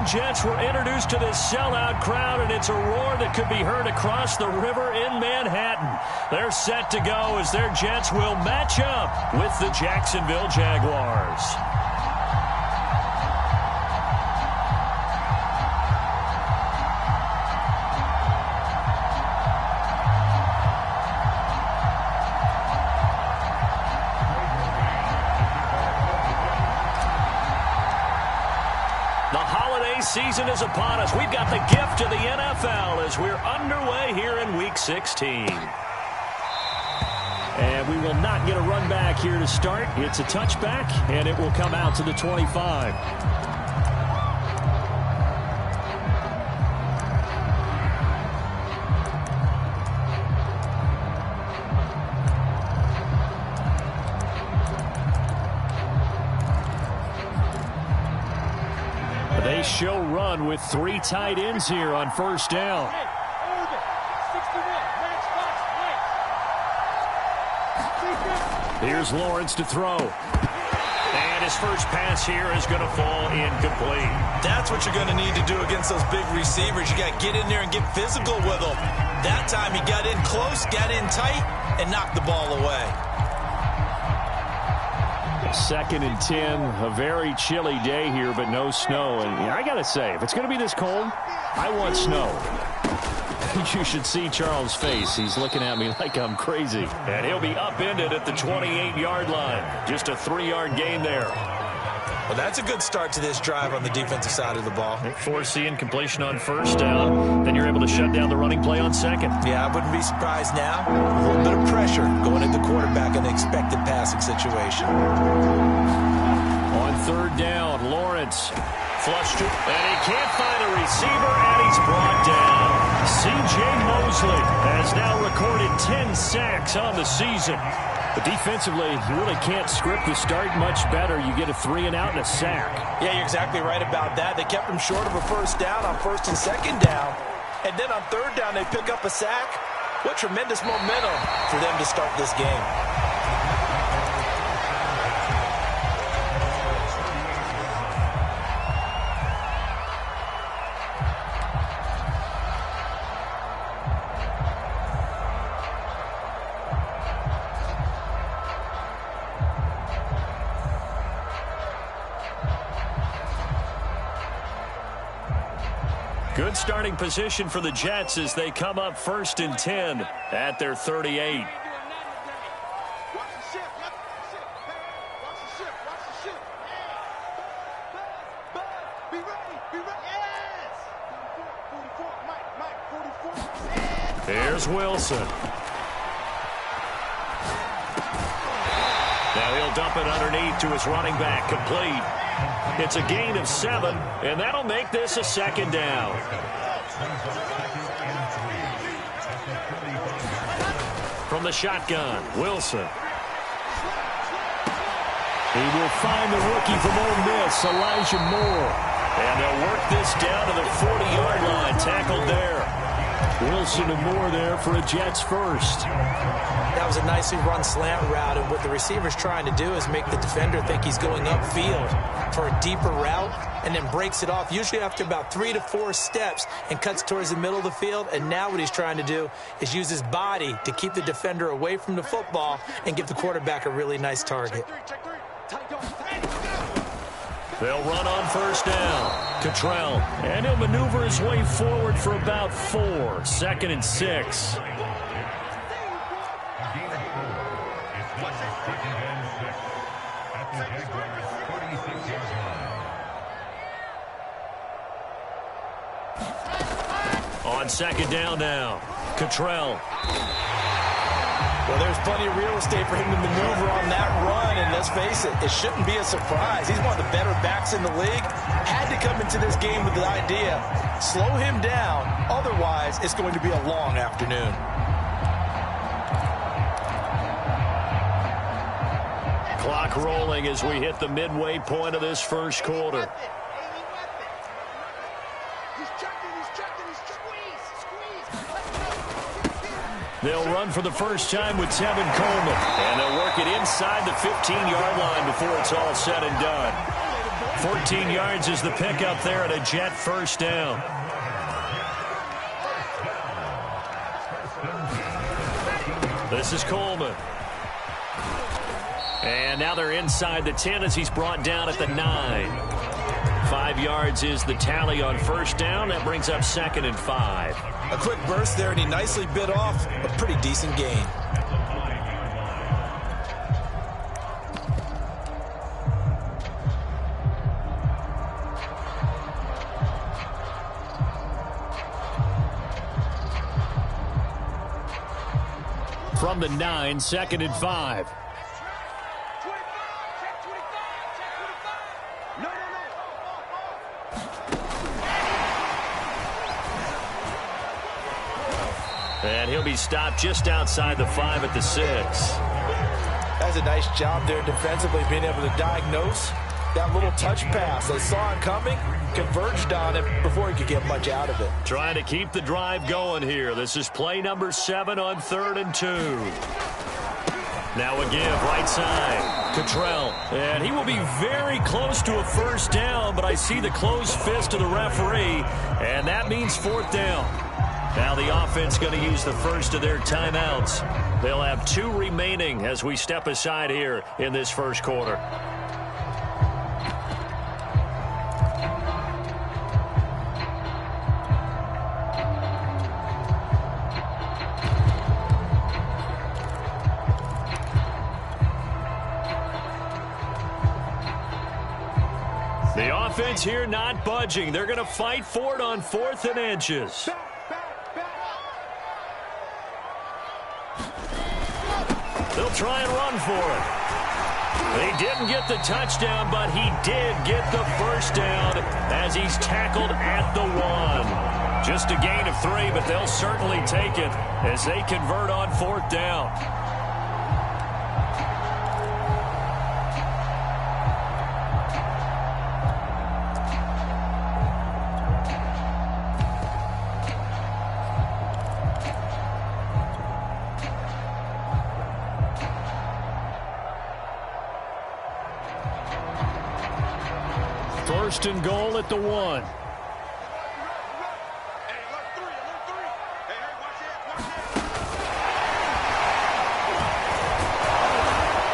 Jets were introduced to this sellout crowd, and it's a roar that could be heard across the river in Manhattan. They're set to go as their Jets will match up with the Jacksonville Jaguars. Season is upon us. We've got the gift of the NFL as we're underway here in Week 16. And we will not get a run back here to start. It's a touchback, and it will come out to the 25. They show run with 3 tight ends here on first down. Here's Lawrence to throw. And his first pass here is going to fall incomplete. That's what you're going to need to do against those big receivers. You got to get in there and get physical with them. That time he got in close, got in tight, and knocked the ball away. 2nd and 10, a very chilly day here, but no snow. And I got to say, if it's going to be this cold, I want snow. You should see Charles' face. He's looking at me like I'm crazy. And he'll be upended at the 28-yard line. Just a 3-yard gain there. Well, that's a good start to this drive on the defensive side of the ball. Force the incompletion on first down. Then you're able to shut down the running play on second. Yeah, I wouldn't be surprised now. A little bit of pressure going at the quarterback in an expected passing situation. On third down, Lawrence flushed it, and he can't find a receiver, and he's brought down. C.J. Mosley has now recorded 10 sacks on the season. But defensively, you really can't script the start much better. You get a 3-and-out and a sack. Yeah, you're exactly right about that. They kept him short of a first down on first and second down. And then on third down, they pick up a sack. What tremendous momentum for them to start this game. Good starting position for the Jets as they come up 1st and 10 at their 38. Here's Wilson. Now he'll dump it underneath to his running back, complete. It's a gain of 7, and that'll make this a 2nd down. From the shotgun, Wilson. He will find the rookie from Ole Miss, Elijah Moore. And they'll work this down to the 40-yard line, tackled there. Wilson and Moore there for a Jets first. That was a nicely run slant route, and what the receiver's trying to do is make the defender think he's going upfield for a deeper route, and then breaks it off, usually after about 3 to 4 steps, and cuts towards the middle of the field. And now what he's trying to do is use his body to keep the defender away from the football and give the quarterback a really nice target. They'll run on first down. Cottrell, and he'll maneuver his way forward for about 4. 2nd and 6. On 2nd down now, Cottrell. Well, there's plenty of real estate for him to maneuver on that run, and let's face it, it shouldn't be a surprise. He's one of the better backs in the league. Had to come into this game with the idea, slow him down, otherwise it's going to be a long afternoon. Clock rolling as we hit the midway point of this first quarter. They'll run for the first time with Tevin Coleman. And they'll work it inside the 15-yard line before it's all said and done. 14 yards is the pickup there at a Jet first down. This is Coleman. And now they're inside the 10 as he's brought down at the 9. 5 yards is the tally on first down. That brings up 2nd and 5. A quick burst there, and he nicely bit off a pretty decent gain. From the 9, 2nd and 5. And he'll be stopped just outside the 5 at the 6. That's a nice job there defensively, being able to diagnose that little touch pass. They saw it coming, converged on it before he could get much out of it. Trying to keep the drive going here. This is play number 7 on 3rd and 2. Now a give, right side. Cottrell. And he will be very close to a first down, but I see the closed fist of the referee, and that means 4th down. Now the offense going to use the first of their timeouts. They'll have 2 remaining as we step aside here in this first quarter. The offense here not budging. They're going to fight for it on 4th and inches. They'll try and run for it. He didn't get the touchdown, but he did get the first down as he's tackled at the 1. Just a gain of 3, but they'll certainly take it as they convert on 4th down. First and goal at the 1.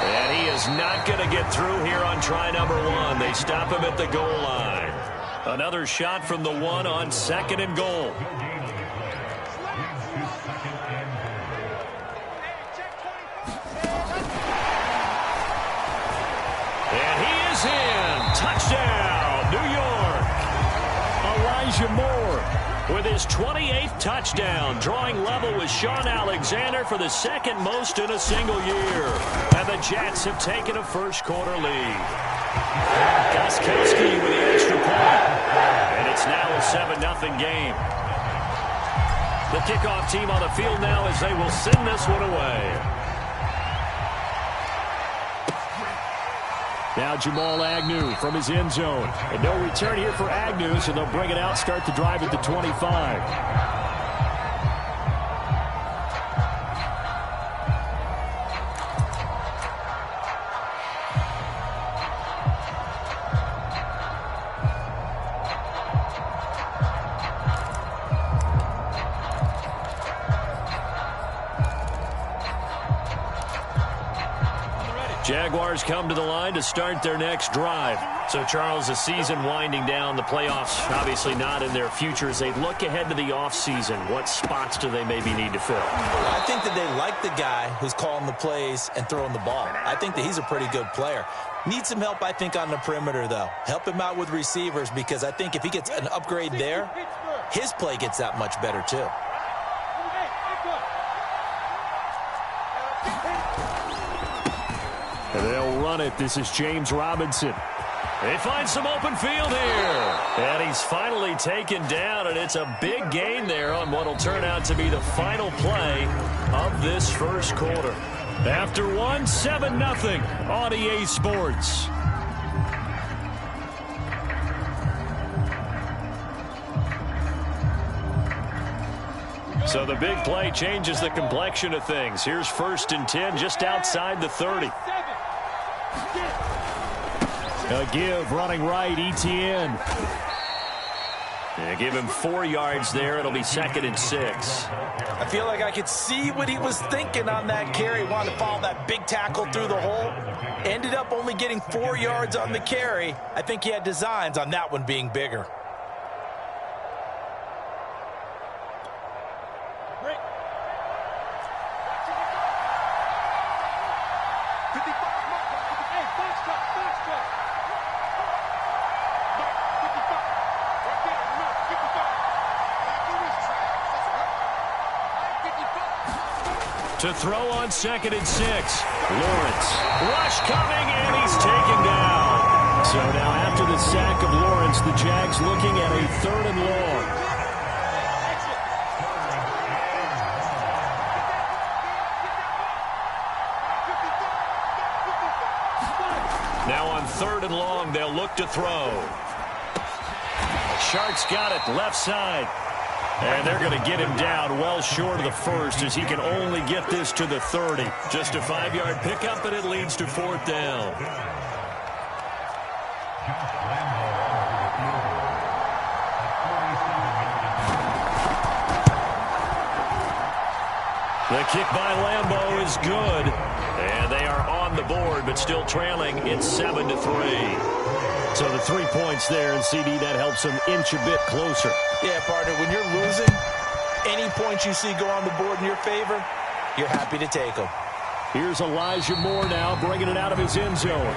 And he is not going to get through here on try number 1. They stop him at the goal line. Another shot from the 1 on 2nd and goal. And he is in. Touchdown, New York. Elijah Moore with his 28th touchdown, drawing level with Sean Alexander for the 2nd most in a single year. And the Jets have taken a first quarter lead. Gostkowski with the extra point. And it's now a 7-0 game. The kickoff team on the field now as they will send this one away. Now Jamal Agnew from his end zone. And no return here for Agnew, so they'll bring it out, start the drive at the 25. Jaguars come to the line to start their next drive. So, Charles, the season winding down, the playoffs obviously not in their future. As they look ahead to the offseason, what spots do they maybe need to fill? I think that they like the guy who's calling the plays and throwing the ball. I think that he's a pretty good player. Needs some help, I think, on the perimeter, though. Help him out with receivers, because I think if he gets an upgrade there, his play gets that much better, too. And they'll run it. This is James Robinson. They find some open field here. And he's finally taken down, and it's a big gain there on what will turn out to be the final play of this first quarter. After 7-0 on EA Sports. So the big play changes the complexion of things. Here's 1st and 10 just outside the 30. A give running right, Etienne. Give him 4 yards there. It'll be 2nd and 6. I feel like I could see what he was thinking on that carry. Wanted to follow that big tackle through the hole. Ended up only getting 4 yards on the carry. I think he had designs on that one being bigger. To throw on 2nd and 6. Lawrence. Rush coming, and he's taken down. So now after the sack of Lawrence, the Jags looking at a 3rd and long. Now on 3rd and long, they'll look to throw. Sharks got it, left side. And they're going to get him down well short of the 1st as he can only get this to the 30. Just a 5-yard pickup, and it leads to 4th down. The kick by Lambeau is good. And they are on the board, but still trailing. It's 7-3. So the 3 points there, and CD, that helps them inch a bit closer. Yeah, partner, when you're losing, any points you see go on the board in your favor, you're happy to take them. Here's Elijah Moore now, bringing it out of his end zone.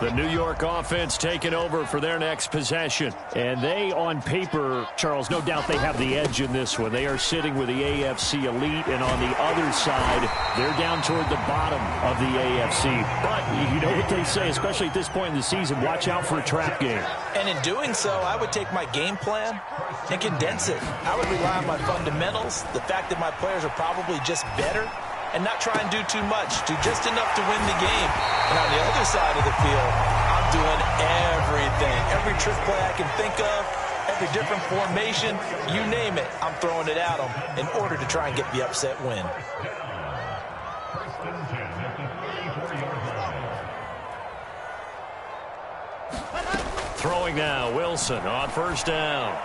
The New York offense taking over for their next possession. And they, on paper, Charles, no doubt they have the edge in this one. They are sitting with the AFC elite, and on the other side, they're down toward the bottom of the AFC. But you know what they say, especially at this point in the season, watch out for a trap game. And in doing so, I would take my game plan and condense it. I would rely on my fundamentals, the fact that my players are probably just better, and not try and do too much, do just enough to win the game. And on the other side of the field, I'm doing everything. Every trick play I can think of, every different formation, you name it, I'm throwing it at them in order to try and get the upset win. Throwing now, Wilson on 1st down.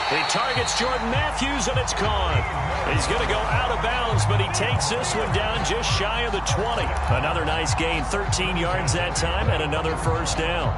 He targets Jordan Matthews, and it's caught. He's going to go out of bounds, but he takes this one down just shy of the 20. Another nice gain, 13 yards that time, and another 1st down.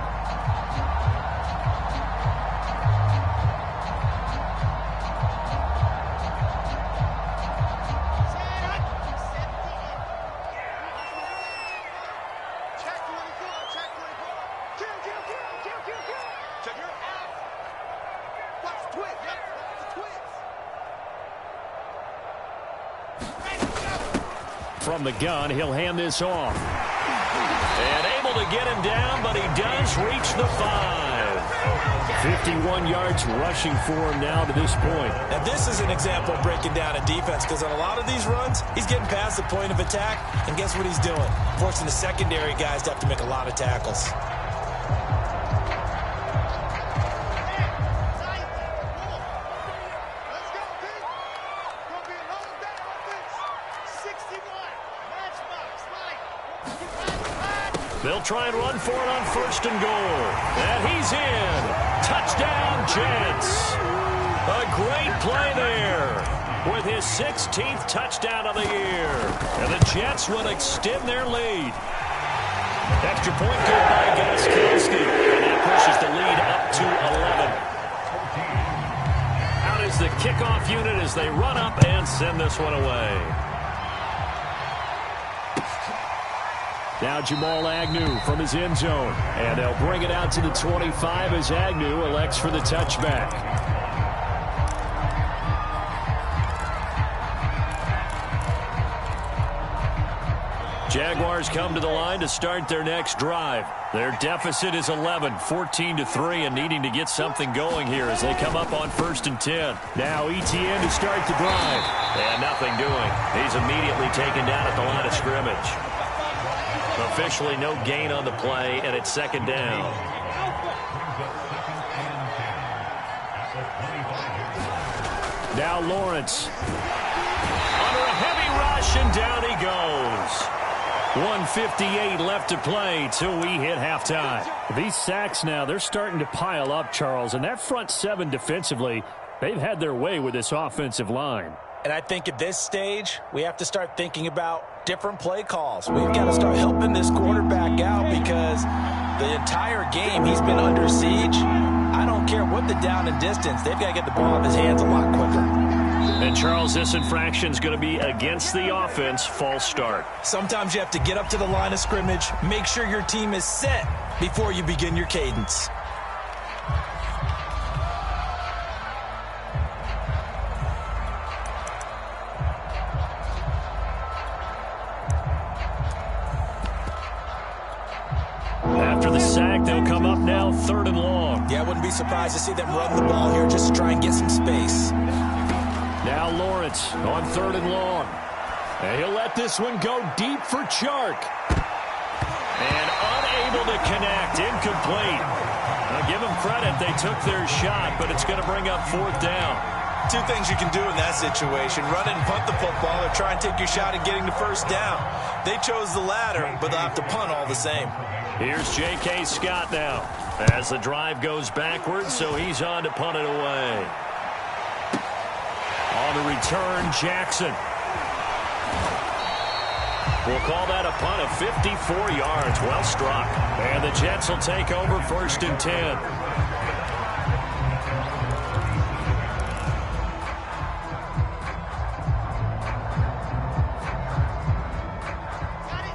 From the gun, he'll hand this off. And able to get him down, but he does reach the 5. 51 yards rushing for him now to this point. Now this is an example of breaking down a defense, because on a lot of these runs, he's getting past the point of attack, and guess what he's doing? Forcing the secondary guys to have to make a lot of tackles. They'll try and run for it on 1st and goal. And he's in. Touchdown, Jets. A great play there with his 16th touchdown of the year. And the Jets will extend their lead. Extra point good by Gostkowski. And that pushes the lead up to 11. Out is the kickoff unit as they run up and send this one away. Now Jamal Agnew from his end zone. And they'll bring it out to the 25 as Agnew elects for the touchback. Jaguars come to the line to start their next drive. Their deficit is 11, 14-3, and needing to get something going here as they come up on 1st and 10. Now Etienne to start the drive. And nothing doing. He's immediately taken down at the line of scrimmage. Officially no gain on the play, and it's 2nd down. Now Lawrence. Under a heavy rush, and down he goes. 1:58 left to play till we hit halftime. These sacks now, they're starting to pile up, Charles. And that front seven defensively, they've had their way with this offensive line. And I think at this stage, we have to start thinking about different play calls. We've got to start helping this quarterback out because the entire game he's been under siege. I don't care what the down and distance. They've got to get the ball in his hands a lot quicker. And, Charles, this infraction is going to be against the offense. False start. Sometimes you have to get up to the line of scrimmage, make sure your team is set before you begin your cadence. After the sack, they'll come up now 3rd and long. Yeah, I wouldn't be surprised to see them run the ball here just to try and get some space. Now Lawrence on 3rd and long. And he'll let this one go deep for Chark. And unable to connect. Incomplete. Now give them credit. They took their shot, but it's going to bring up 4th down. Two things you can do in that situation. Run it and punt the football or try and take your shot at getting the 1st down. They chose the latter, but they'll have to punt all the same. Here's J.K. Scott now as the drive goes backwards, so he's on to punt it away. On the return, Jackson. We'll call that a punt of 54 yards. Well struck. And the Jets will take over 1st and 10.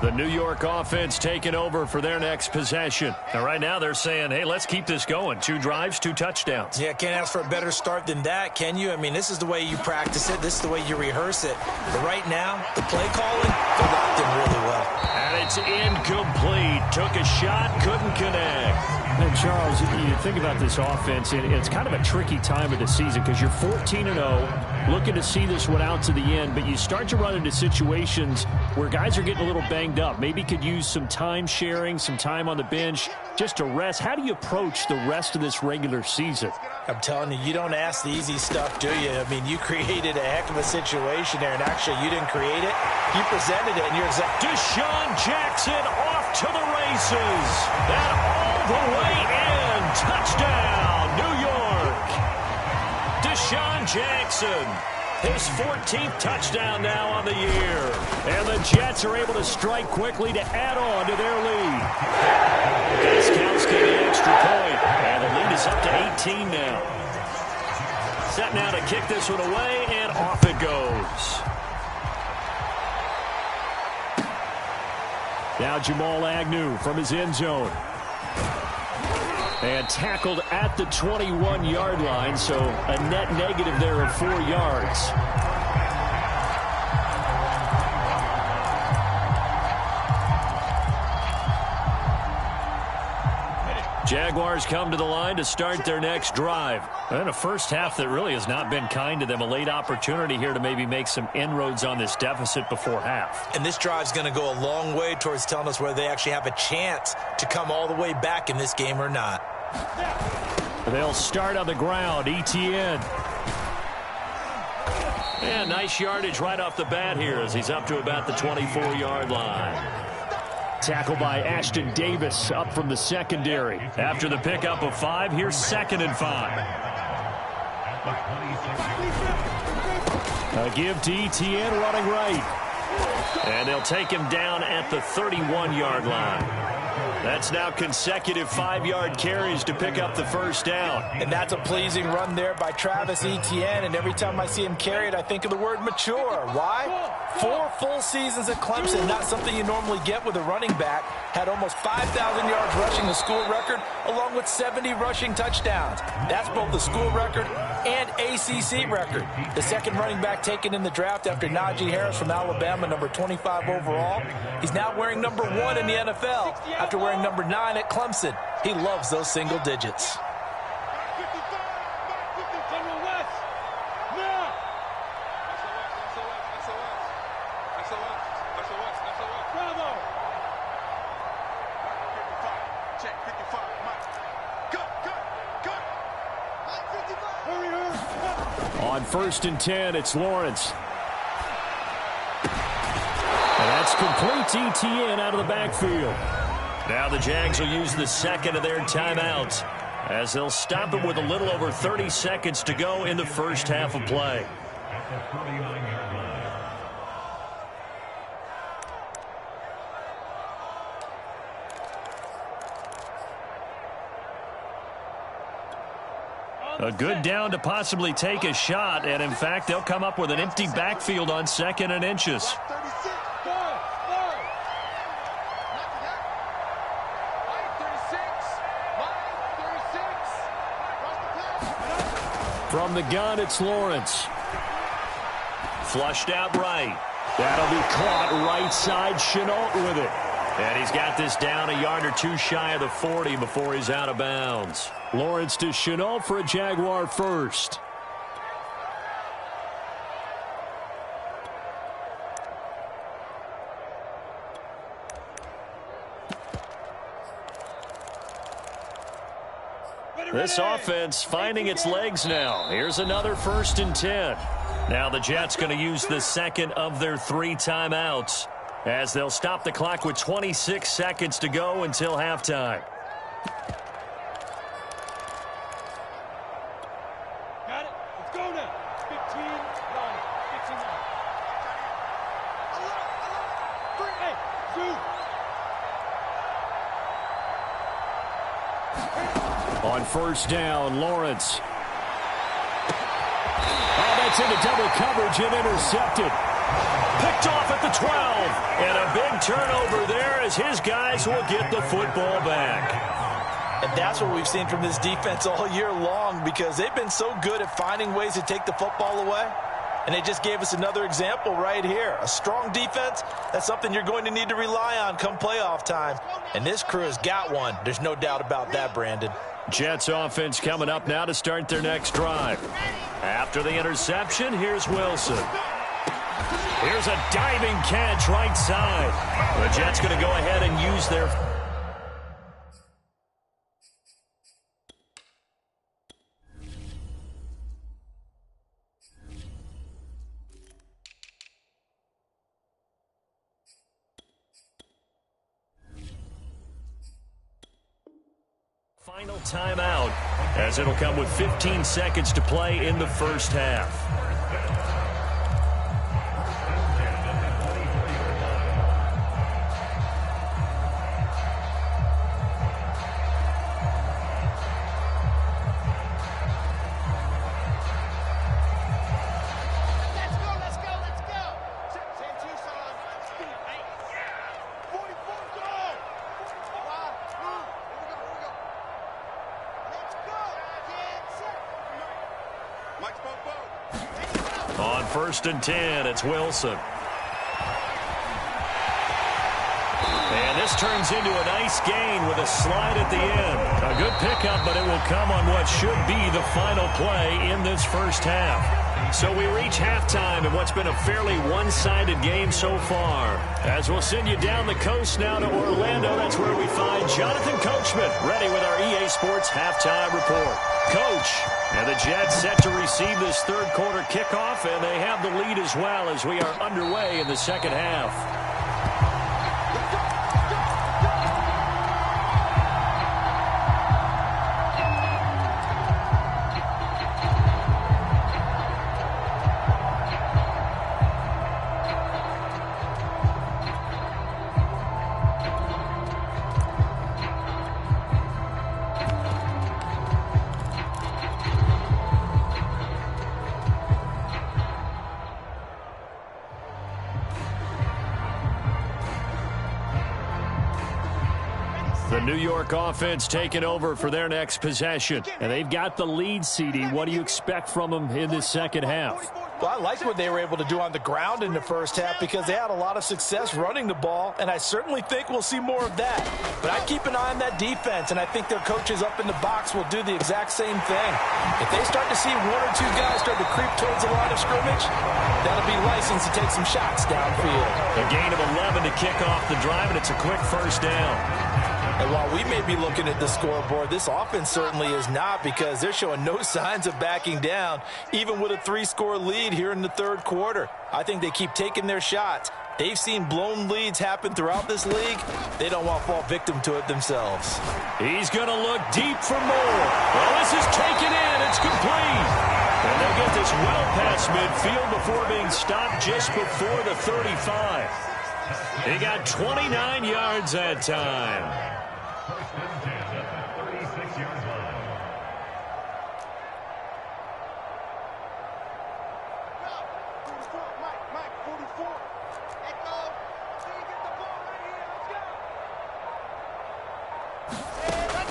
The New York offense taking over for their next possession. And right now they're saying, hey, let's keep this going. 2 drives, 2 touchdowns. Yeah, can't ask for a better start than that, can you? I mean, this is the way you practice it. This is the way you rehearse it. But right now, the play calling, they're locked in really well. And it's incomplete. Took a shot, couldn't connect. And Charles, you think about this offense, it's kind of a tricky time of the season because you're 14-0, looking to see this one out to the end, but you start to run into situations where guys are getting a little banged up. Maybe could use some time sharing, some time on the bench just to rest. How do you approach the rest of this regular season? I'm telling you, you don't ask the easy stuff, do you? I mean, you created a heck of a situation there, and actually you didn't create it. You presented it, and you're exactly. Deshaun Jackson off to the races. That all the way in. Touchdown, New York. Deshaun Jackson. His 14th touchdown now on the year. And the Jets are able to strike quickly to add on to their lead. Gostkowski the extra point. And the lead is up to 18 now. Set now to kick this one away, and off it goes. Now Jamal Agnew from his end zone. And tackled at the 21-yard line, so a net negative there of 4 yards. Jaguars come to the line to start their next drive. And a first half that really has not been kind to them. A late opportunity here to maybe make some inroads on this deficit before half. And this drive's going to go a long way towards telling us whether they actually have a chance to come all the way back in this game or not. They'll start on the ground. Etienne. And nice yardage right off the bat here as he's up to about the 24-yard line. Tackle by Ashton Davis up from the secondary. After the pickup of 5, here's 2nd and 5. A give to Etienne running right. And they'll take him down at the 31-yard line. That's now consecutive 5-yard carries to pick up the 1st down. And that's a pleasing run there by Travis Etienne. And every time I see him carry it, I think of the word mature. Why? 4 full seasons at Clemson, not something you normally get with a running back. Had almost 5,000 yards rushing, the school record, along with 70 rushing touchdowns. That's both the school record and ACC record. The second running back taken in the draft after Najee Harris from Alabama, number 25 overall. He's now wearing number 1 in the NFL after wearing number 9 at Clemson. He loves those single digits. On 1st and 10, it's Lawrence. And that's complete ETN out of the backfield. Now the Jags will use the second of their timeouts as they'll stop it with a little over 30 seconds to go in the first half of play. A good down to possibly take a shot, and in fact, they'll come up with an empty backfield on 2nd and inches. From the gun, it's Lawrence. Flushed out right. That'll be caught right side. Chenault with it. And he's got this down a yard or two shy of the 40 before he's out of bounds. Lawrence to Chenault for a Jaguar first. This offense finding its legs now. Here's another 1st and 10. Now the Jets going to use the second of their 3 timeouts as they'll stop the clock with 26 seconds to go until halftime. Got it. Let's go now. 15, 9, 15, 9. Hey, Zoo. On 1st down, Lawrence. Oh, that's into double coverage and intercepted. Picked off at the 12. And a big turnover there as his guys will get the football back. And that's what we've seen from this defense all year long, because they've been so good at finding ways to take the football away. And they just gave us another example right here. A strong defense, that's something you're going to need to rely on come playoff time. And this crew has got one. There's no doubt about that, Brandon. Jets offense coming up now to start their next drive. After the interception, here's Wilson. Here's a diving catch right side. The Jets going to go ahead and use their... final timeout, as it'll come with 15 seconds to play in the first half. On 1st and 10, it's Wilson. And this turns into a nice gain with a slide at the end. A good pickup, but it will come on what should be the final play in this first half. So we reach halftime in what's been a fairly one-sided game so far. As we'll send you down the coast now to Orlando, that's where we find Jonathan Coachman ready with our EA Sports halftime report. Coach, and the Jets set to receive this third quarter kickoff, and they have the lead as well as we are underway in the second half. The New York offense taking over for their next possession. And they've got the lead, CD. What do you expect from them in this second half? Well, I like what they were able to do on the ground in the first half because they had a lot of success running the ball, and I certainly think we'll see more of that. But I keep an eye on that defense, and I think their coaches up in the box will do the exact same thing. If they start to see one or two guys start to creep towards the line of scrimmage, that'll be licensed to take some shots downfield. A gain of 11 to kick off the drive, and it's a quick first down. And while we may be looking at the scoreboard, this offense certainly is not, because they're showing no signs of backing down, even with a 3-score lead here in the third quarter. I think they keep taking their shots. They've seen blown leads happen throughout this league. They don't want to fall victim to it themselves. He's going to look deep for more. Well, this is taken in. It's complete. And they'll get this well past midfield before being stopped just before the 35. He got 29 yards that time.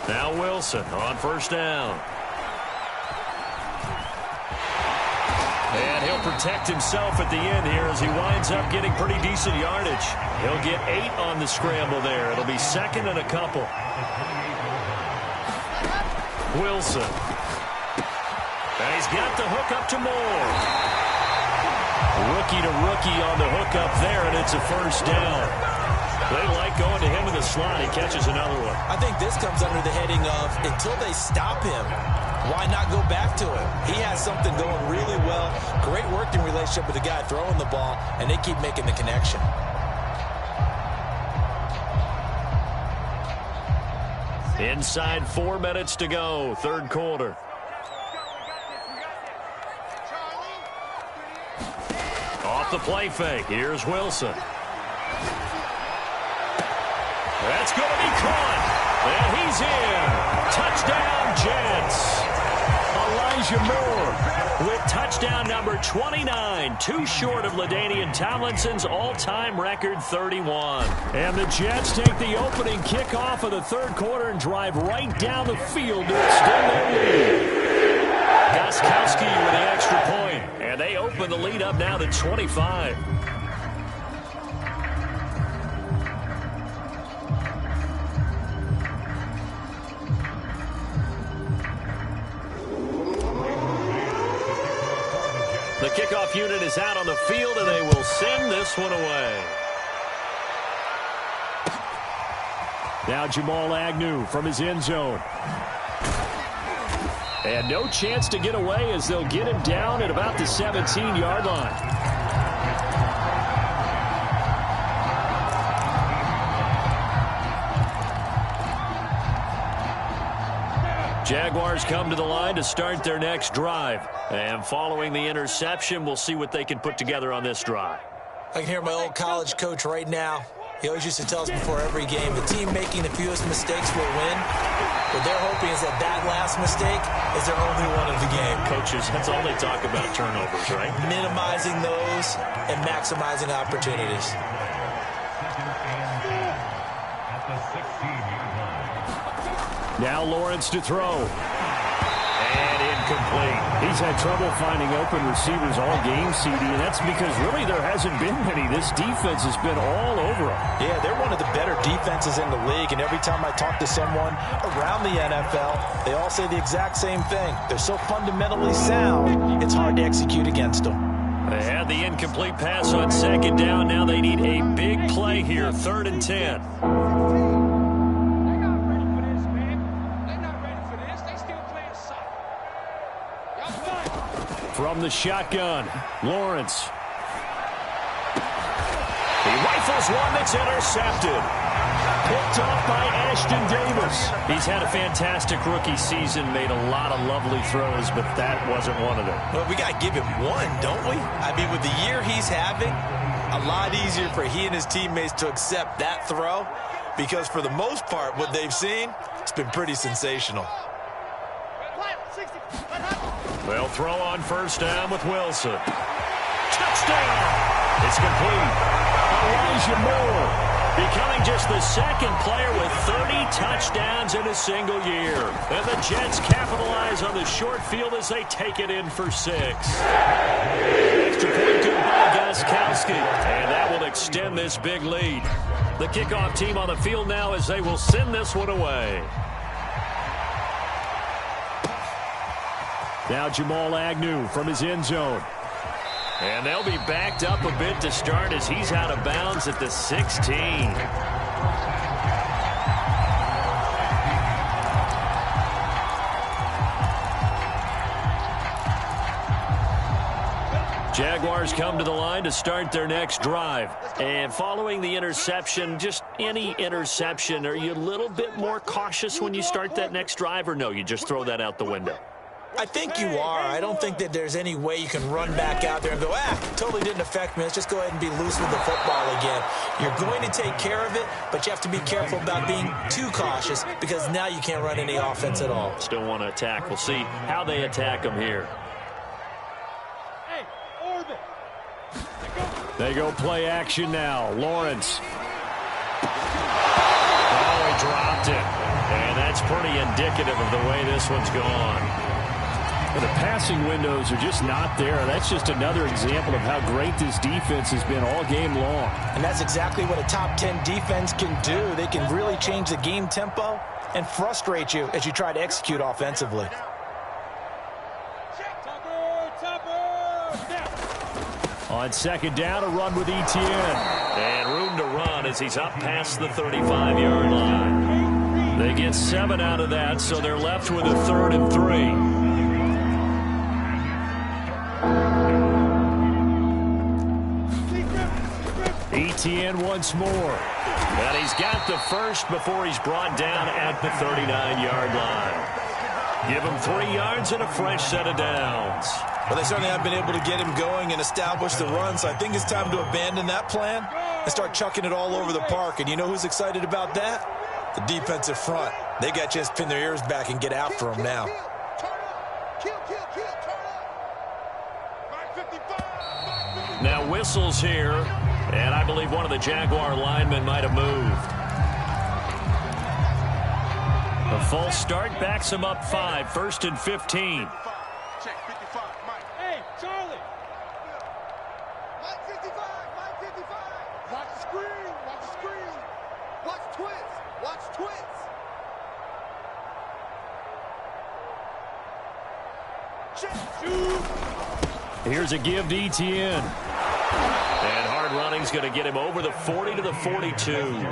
Now Wilson on first down. And he'll protect himself at the end here as he winds up getting pretty decent yardage. He'll get 8 on the scramble there. It'll be second and a couple. Wilson. And he's got the hook up to Moore. Rookie to rookie on the hook up there, and it's a first down. They like going to him in the slot. He catches another one. I think this comes under the heading of, until they stop him, why not go back to him? He has something going really well. Great working relationship with the guy throwing the ball, and they keep making the connection. Inside 4 minutes to go, third quarter. Off the play fake, here's Wilson. That's going to be caught. And he's in. Touchdown, Jets. Elijah Moore with touchdown number 29. Too short of LaDainian Tomlinson's all-time record 31. And the Jets take the opening kickoff of the third quarter and drive right down the field to extend their lead. Gostkowski with the extra point. And they open the lead up now to 25. The kickoff unit is out on the field, and they will send this one away. Now Jamal Agnew from his end zone. And no chance to get away as they'll get him down at about the 17-yard line. Jaguars come to the line to start their next drive. And following the interception, we'll see what they can put together on this drive. I can hear my old college coach right now. He always used to tell us before every game, the team making the fewest mistakes will win. What they're hoping is that that last mistake is their only one of the game. Coaches, that's all they talk about, turnovers, right? Minimizing those and maximizing opportunities. Now Lawrence to throw. And incomplete. He's had trouble finding open receivers all game, CD, and that's because really there hasn't been many. This defense has been all over them. Yeah, they're one of the better defenses in the league, and every time I talk to someone around the NFL, they all say the exact same thing. They're so fundamentally sound, it's hard to execute against them. They had the incomplete pass on second down. Now they need a big play here, 3rd and 10. From the shotgun, Lawrence. He rifles one that's intercepted. Picked off by Ashton Davis. He's had a fantastic rookie season, made a lot of lovely throws, but that wasn't one of them. Well, we got to give him one, don't we? I mean, with the year he's having, a lot easier for he and his teammates to accept that throw, because for the most part, what they've seen, it's been pretty sensational. They'll throw on first down with Wilson. Touchdown! It's complete. Elijah Moore becoming just the second player with 30 touchdowns in a single year. And the Jets capitalize on the short field as they take it in for 6. Extra point good by Gostkowski. And that will extend this big lead. The kickoff team on the field now as they will send this one away. Now Jamal Agnew from his end zone. And they'll be backed up a bit to start as he's out of bounds at the 16. Jaguars come to the line to start their next drive. And following the interception, just any interception, are you a little bit more cautious when you start that next drive, or no, you just throw that out the window? I think you are. I don't think that there's any way you can run back out there and go, totally didn't affect me. Let's just go ahead and be loose with the football again. You're going to take care of it, but you have to be careful about being too cautious because now you can't run any offense at all. Still want to attack. We'll see how they attack them here. They go play action now. Lawrence. Oh, he dropped it. And that's pretty indicative of the way this one's gone. The passing windows are just not there. That's just another example of how great this defense has been all game long. And that's exactly what a top 10 defense can do. They can really change the game tempo and frustrate you as you try to execute offensively. On second down, a run with Etienne. And room to run as he's up past the 35-yard line. They get 7 out of that, so they're left with a 3rd and 3. Etienne once more. And he's got the first before he's brought down at the 39-yard line. Give him 3 yards and a fresh set of downs. Well, they certainly have been able to get him going and establish the run, so I think it's time to abandon that plan and start chucking it all over the park. And you know who's excited about that? The defensive front. They got a chance to pin their ears back and get after him now. Now whistles here, and I believe one of the Jaguar linemen might have moved. A false start backs him up 5, 1st and 15. Check 55, Mike. Hey, Charlie. Mike 55, Mike 55. Watch the screen, watch the screen. Watch twits, watch twits. Check, shoot. Here's a give to Etienne. And hard running's going to get him over the 40 to the 42.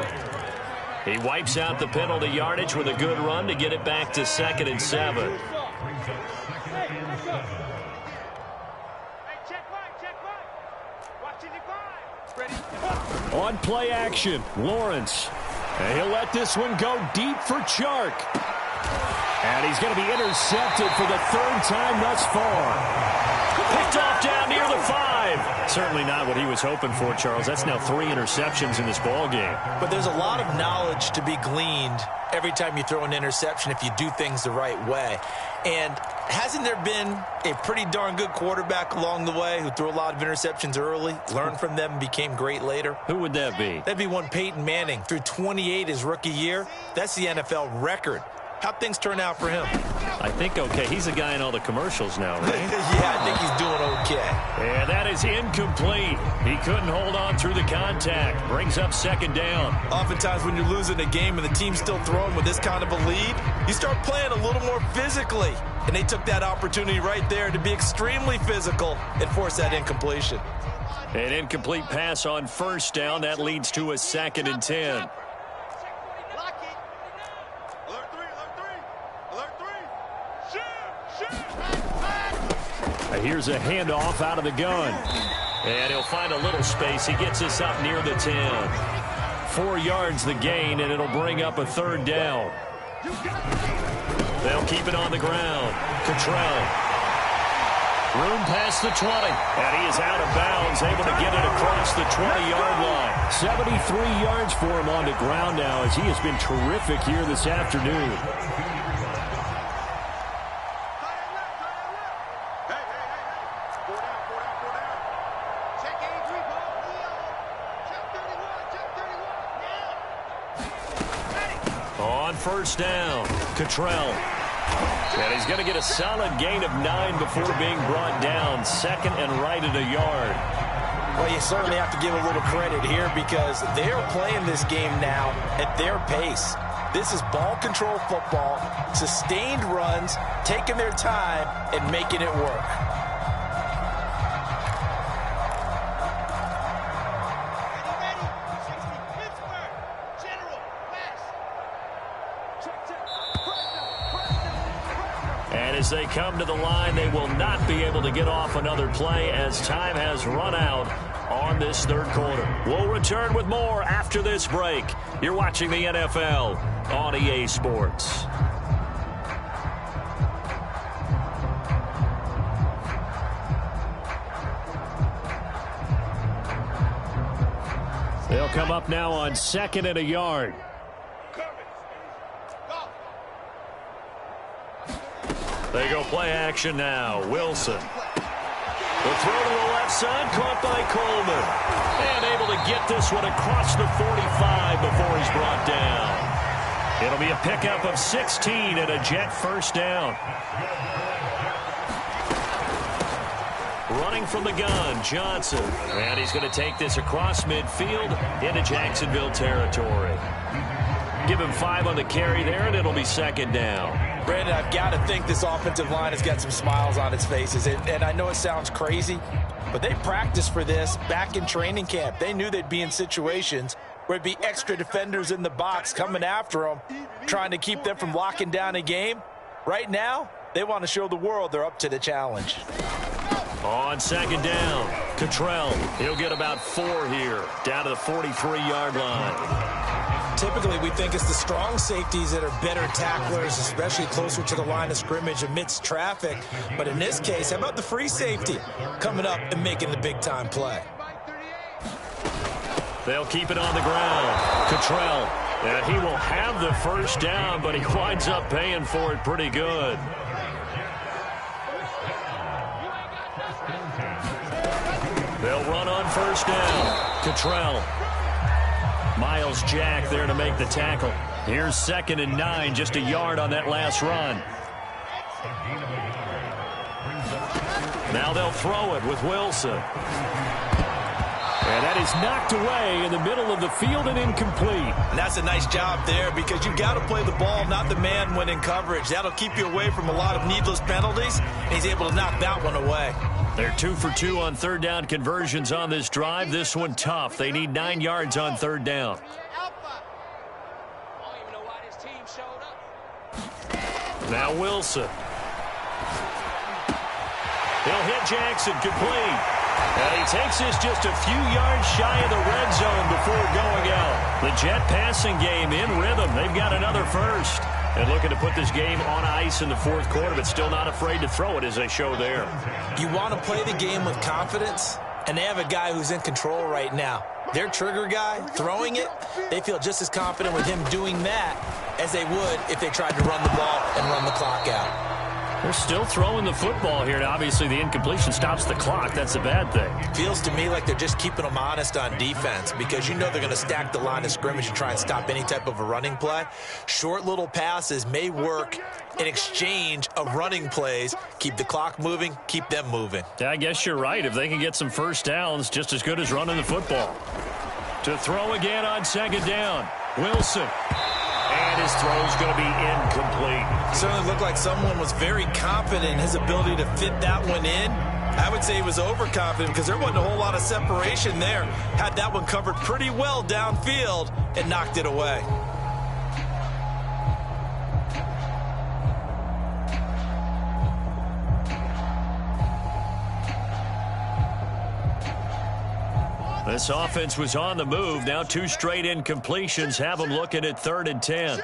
He wipes out the penalty yardage with a good run to get it back to 2nd and 7. On play action, Lawrence. And he'll let this one go deep for Chark. And he's going to be intercepted for the 3rd time thus far. Picked off down near the 5. Certainly not what he was hoping for, Charles. That's now 3 interceptions in this ball game. But there's a lot of knowledge to be gleaned every time you throw an interception if you do things the right way. And hasn't there been a pretty darn good quarterback along the way who threw a lot of interceptions early, learned from them, and became great later? Who would that be? That'd be one Peyton Manning. Threw 28 his rookie year. That's the NFL record. How'd things turn out for him? I think okay. He's the guy in all the commercials now, right? Yeah, I think he's doing okay. And that is incomplete. He couldn't hold on through the contact. Brings up 2nd down. Oftentimes when you're losing a game and the team's still throwing with this kind of a lead, you start playing a little more physically. And they took that opportunity right there to be extremely physical and force that incompletion. An incomplete pass on 1st down. That leads to a 2nd and 10. Here's a handoff out of the gun. And he'll find a little space. He gets us up near the 10. 4 yards the gain, and it'll bring up a 3rd down. They'll keep it on the ground. Cottrell. Room past the 20. And he is out of bounds, able to get it across the 20-yard line. 73 yards for him on the ground now as he has been terrific here this afternoon. On 1st down, Cottrell. And he's going to get a solid gain of 9 before being brought down. 2nd and right at a yard. Well, you certainly have to give a little credit here because they're playing this game now at their pace. This is ball control football, sustained runs, taking their time and making it work. As they come to the line, they will not be able to get off another play as time has run out on this third quarter. We'll return with more after this break. You're watching the NFL on EA Sports. They'll come up now on 2nd and a yard. They go play action now. Wilson. The throw to the left side, caught by Coleman. And able to get this one across the 45 before he's brought down. It'll be a pickup of 16 and a Jet first down. Running from the gun, Johnson. And he's going to take this across midfield into Jacksonville territory. Give him 5 on the carry there, and it'll be 2nd down. Brandon, I've got to think this offensive line has got some smiles on its faces. And I know it sounds crazy, but they practiced for this back in training camp. They knew they'd be in situations where it'd be extra defenders in the box coming after them, trying to keep them from locking down a game. Right now, they want to show the world they're up to the challenge. On 2nd down, Cottrell. He'll get about 4 here, down to the 43-yard line. Typically, we think it's the strong safeties that are better tacklers, especially closer to the line of scrimmage amidst traffic. But in this case, how about the free safety coming up and making the big-time play? They'll keep it on the ground. Cottrell, and he will have the first down, but he winds up paying for it pretty good. They'll run on first down. Cottrell. Myles Jack there to make the tackle. Here's 2nd and 9, just a yard on that last run. Now they'll throw it with Wilson. And that is knocked away in the middle of the field and incomplete. And that's a nice job there because you've got to play the ball, not the man when in coverage. That'll keep you away from a lot of needless penalties, and he's able to knock that one away. They're 2 for 2 on 3rd down conversions on this drive. This one tough. They need 9 yards on 3rd down. Now Wilson. He'll hit Jackson complete. And he takes this just a few yards shy of the red zone before going out. The Jet passing game in rhythm. They've got another first. And looking to put this game on ice in the 4th quarter, but still not afraid to throw it as they show there. You want to play the game with confidence, and they have a guy who's in control right now. Their trigger guy, throwing it, they feel just as confident with him doing that as they would if they tried to run the ball and run the clock out. They're still throwing the football here, and obviously the incompletion stops the clock. That's a bad thing. Feels to me like they're just keeping them honest on defense because you know they're going to stack the line of scrimmage and try and stop any type of a running play. Short little passes may work in exchange of running plays. Keep the clock moving, keep them moving. Yeah, I guess you're right. If they can get some first downs, just as good as running the football. To throw again on 2nd down, Wilson. And his throw's going to be incomplete. Certainly looked like someone was very confident in his ability to fit that one in. I would say he was overconfident because there wasn't a whole lot of separation there. Had that one covered pretty well downfield and knocked it away. This offense was on the move. Now 2 straight incompletions have them looking at 3rd and 10.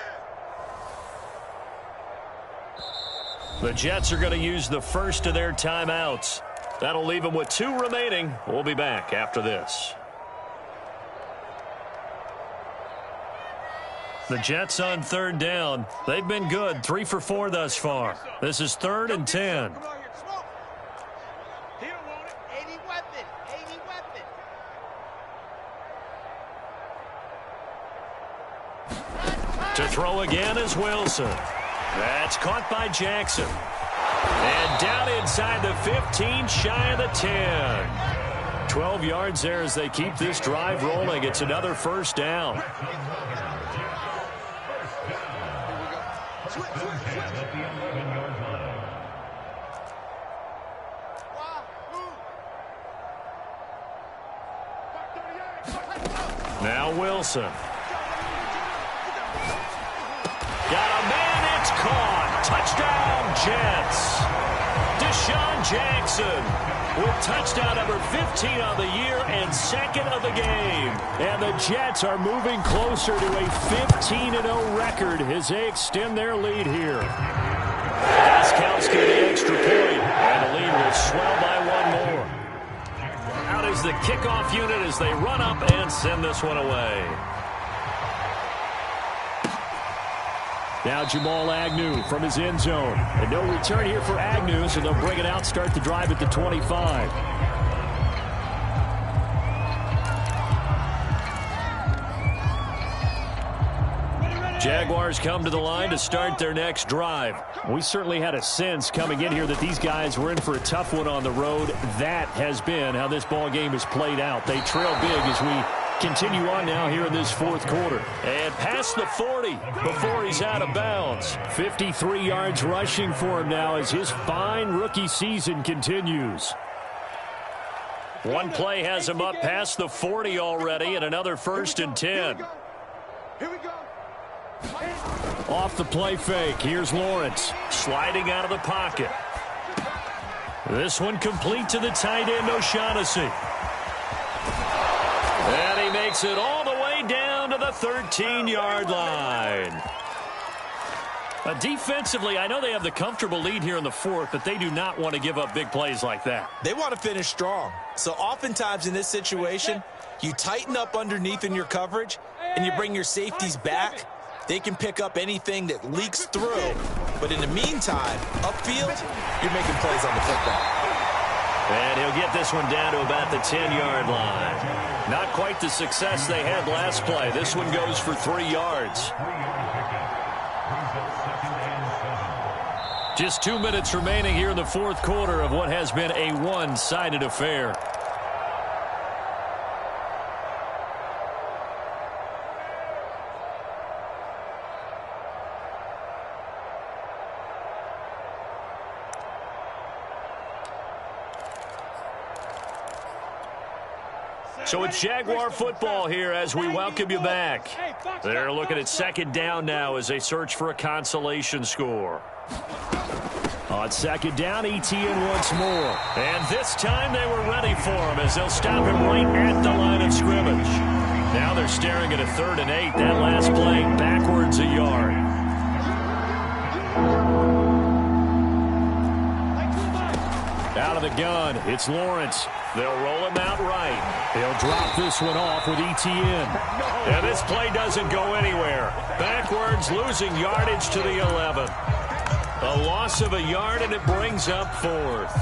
The Jets are going to use the first of their timeouts. That'll leave them with 2 remaining. We'll be back after this. The Jets on 3rd down. They've been good, 3 for 4 thus far. This is 3rd and 10. To throw again is Wilson. That's caught by Jackson. And down inside the 15, shy of the 10. 12 yards there as they keep this drive rolling. It's another first down. Now Wilson. Got a man, it's caught. Touchdown, Jets. Deshaun Jackson with touchdown number 15 on the year and second of the game. And the Jets are moving closer to a 15-0 record as they extend their lead here. Gostkowski the extra point, and the lead will swell by one more. Out is the kickoff unit as they run up and send this one away. Now Jamal Agnew from his end zone. And no return here for Agnew, so they'll bring it out, start the drive at the 25. Jaguars come to the line to start their next drive. We certainly had a sense coming in here that these guys were in for a tough one on the road. That has been how this ball game has played out. They trail big as we continue on now here in this fourth quarter. And past the 40 before he's out of bounds. 53 yards rushing for him now as his fine rookie season continues. One play has him up past the 40 already, and another 1st and 10. Here we go. Off the play fake, here's Lawrence. Sliding out of the pocket. This one complete to the tight end, O'Shaughnessy. And he makes it all the way down to the 13-yard line. Defensively, I know they have the comfortable lead here in the fourth, but they do not want to give up big plays like that. They want to finish strong. So oftentimes in this situation, you tighten up underneath in your coverage, and you bring your safeties back. They can pick up anything that leaks through. But in the meantime, upfield, you're making plays on the football. And he'll get this one down to about the 10-yard line. Not quite the success they had last play. This one goes for 3 yards. Just 2 minutes remaining here in the fourth quarter of what has been a one-sided affair. So it's Jaguar football here as we welcome you back. They're looking at second down now as they search for a consolation score. On second down, ETN once more. And this time they were ready for him as they'll stop him right at the line of scrimmage. Now they're staring at a 3rd and 8. That last play backwards a yard. Out of the gun, it's Lawrence. They'll roll him out right. They'll drop this one off with ETN. And this play doesn't go anywhere. Backwards, losing yardage to the 11. A loss of a yard, and it brings up 4th.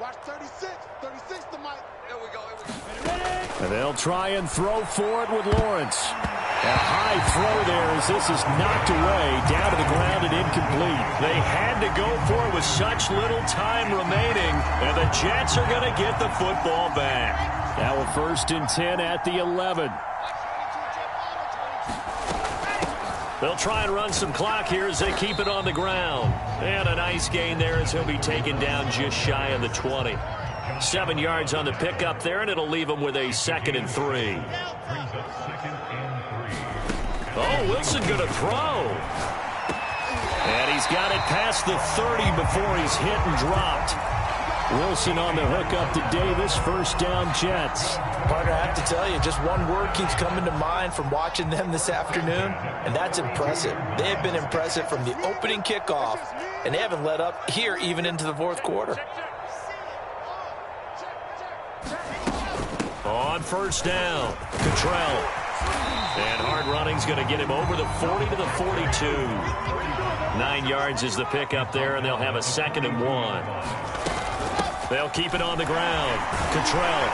Watch 36. 36 the mic. Here we go. And they'll try and throw for it with Lawrence. A high throw there as this is knocked away, down to the ground and incomplete. They had to go for it with such little time remaining, and the Jets are going to get the football back. Now a 1st and 10 at the 11. They'll try and run some clock here as they keep it on the ground. And a nice gain there as he'll be taken down just shy of the 20. 7 yards on the pickup there, and it'll leave him with a 2nd and 3. Oh, Wilson going to throw. And he's got it past the 30 before he's hit and dropped. Wilson on the hook up to Davis. 1st down, Jets. Partner, I have to tell you, just one word keeps coming to mind from watching them this afternoon, and that's impressive. They have been impressive from the opening kickoff, and they haven't let up here even into the fourth quarter. On 1st down, Cottrell. And hard running's going to get him over the 40 to the 42. 9 yards is the pickup there, and they'll have a 2nd and 1. They'll keep it on the ground. Cottrell.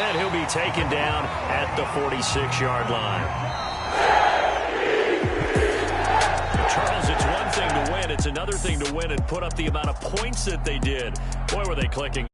And he'll be taken down at the 46-yard line. Charles, it's one thing to win. It's another thing to win and put up the amount of points that they did. Boy, were they clicking.